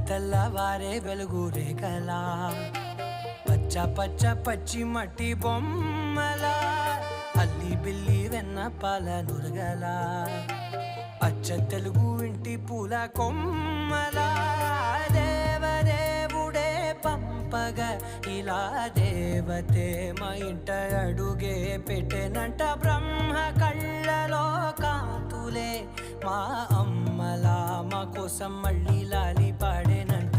తెల్లవారే వెలుగు రేఖలా పచ్చ పచ్చ పచ్చి మట్టి బొమ్మలా అల్లి బిల్లి వెన్న పాల నురగలా అచ్చ తెలుగు ఇంటి పూల కొమ్మలా దేవదేవుడే పంపగ ఇలా దేవతే మా ఇంట అడుగే పెట్టెనంట బ్రహ్మ కళ్ళలో కాంతులే మా అమ్మలా మా కోసం మళ్ళీ లాలి పాడేనంట.